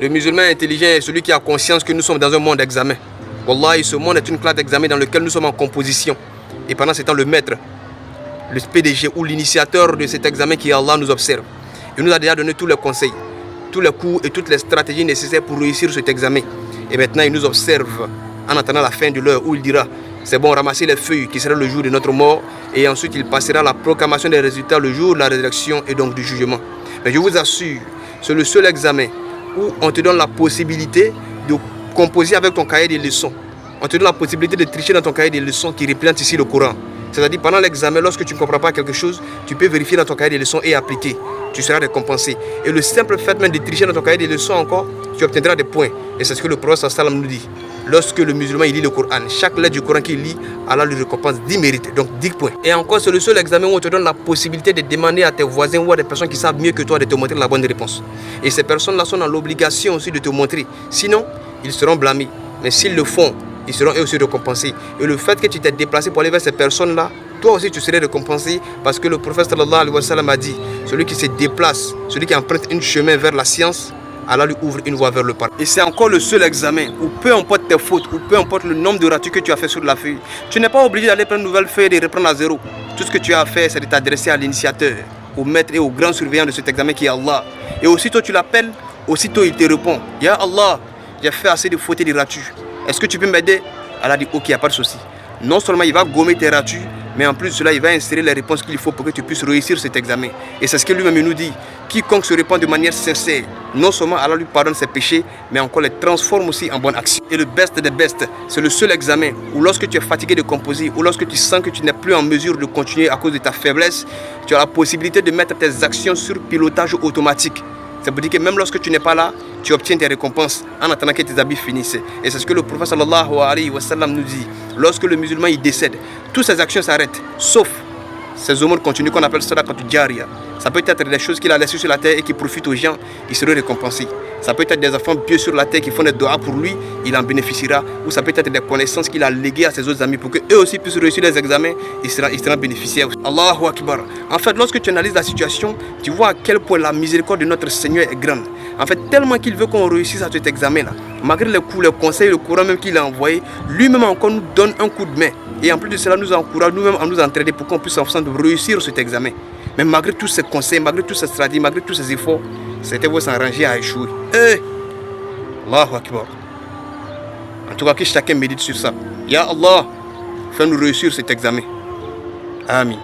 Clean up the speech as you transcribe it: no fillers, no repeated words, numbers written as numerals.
Le musulman intelligent est celui qui a conscience que nous sommes dans un monde d'examen. Wallahi, ce monde est une classe d'examen dans lequel nous sommes en composition. Et pendant ce temps, le maître, le PDG ou l'initiateur de cet examen qui est Allah nous observe. Il nous a déjà donné tous les conseils, tous les coups et toutes les stratégies nécessaires pour réussir cet examen. Et maintenant, il nous observe en attendant la fin de l'heure où il dira c'est bon, ramassez les feuilles qui sera le jour de notre mort. Et ensuite, il passera la proclamation des résultats le jour de la rédaction et donc du jugement. Mais je vous assure, c'est le seul examen où on te donne la possibilité de composer avec ton cahier de leçons. On te donne la possibilité de tricher dans ton cahier de leçons qui représente ici le Coran. C'est-à-dire pendant l'examen, lorsque tu ne comprends pas quelque chose, tu peux vérifier dans ton cahier de leçons et appliquer. Tu seras récompensé. Et le simple fait même de tricher dans ton cahier de leçons encore, tu obtiendras des points. Et c'est ce que le prophète sallam nous dit. Lorsque le musulman il lit le Coran, chaque lettre du Coran qu'il lit, Allah lui récompense 10 mérites, donc 10 points. Et encore, c'est le seul examen où on te donne la possibilité de demander à tes voisins ou à des personnes qui savent mieux que toi de te montrer la bonne réponse. Et ces personnes-là sont dans l'obligation aussi de te montrer. Sinon, ils seront blâmés. Mais s'ils le font, ils seront eux aussi récompensés. Et le fait que tu t'es déplacé pour aller vers ces personnes-là, toi aussi tu serais récompensé parce que le prophète sallallahu alayhi wa sallam a dit celui qui se déplace, celui qui emprunte un chemin vers la science, Allah lui ouvre une voie vers le paradis. Et c'est encore le seul examen où peu importe tes fautes, ou peu importe le nombre de ratés que tu as fait sur la feuille, tu n'es pas obligé d'aller prendre une nouvelle feuille et de reprendre à zéro. Tout ce que tu as fait, c'est de t'adresser à l'initiateur, au maître et au grand surveillant de cet examen qui est Allah. Et aussitôt tu l'appelles, aussitôt il te répond Ya Allah, j'ai fait assez de fautes et de ratus. Est-ce que tu peux m'aider? Allah dit ok, il n'y a pas de souci. Non seulement il va gommer tes ratus, mais en plus de cela, il va insérer les réponses qu'il faut pour que tu puisses réussir cet examen. Et c'est ce que lui-même nous dit. Quiconque se répand de manière sincère, non seulement Allah lui pardonne ses péchés, mais encore les transforme aussi en bonne action. Et le best des best, c'est le seul examen où lorsque tu es fatigué de composer, ou lorsque tu sens que tu n'es plus en mesure de continuer à cause de ta faiblesse, tu as la possibilité de mettre tes actions sur pilotage automatique. Ça veut dire que même lorsque tu n'es pas là, tu obtiens tes récompenses en attendant que tes habits finissent. Et c'est ce que le prophète sallallahu alayhi wa sallam nous dit. Lorsque le musulman il décède, toutes ses actions s'arrêtent, sauf ces aumônes continues qu'on appelle sadaqatu jariya. Ça peut être des choses qu'il a laissées sur la terre et qui profitent aux gens, il sera récompensé. Ça peut être des enfants pieux sur la terre qui font des doigts pour lui, il en bénéficiera. Ou ça peut être des connaissances qu'il a léguées à ses autres amis pour qu'eux aussi puissent réussir les examens, il sera bénéficiaire. Allahu Akbar. En fait, lorsque tu analyses la situation, tu vois à quel point la miséricorde de notre Seigneur est grande. En fait, tellement qu'il veut qu'on réussisse à cet examen-là. Malgré les coups, les conseils, le courant même qu'il a envoyé, lui-même encore nous donne un coup de main. Et en plus de cela, nous encourage nous-mêmes à nous entraîner pour qu'on puisse ensemble réussir cet examen. Mais malgré tous ces conseils, malgré toutes ces stratégies, malgré tous ces efforts, c'était vous s'arranger à échouer. Allahu Akbar. En tout cas, que chacun médite sur ça. Ya Allah, fais-nous réussir cet examen. Amin.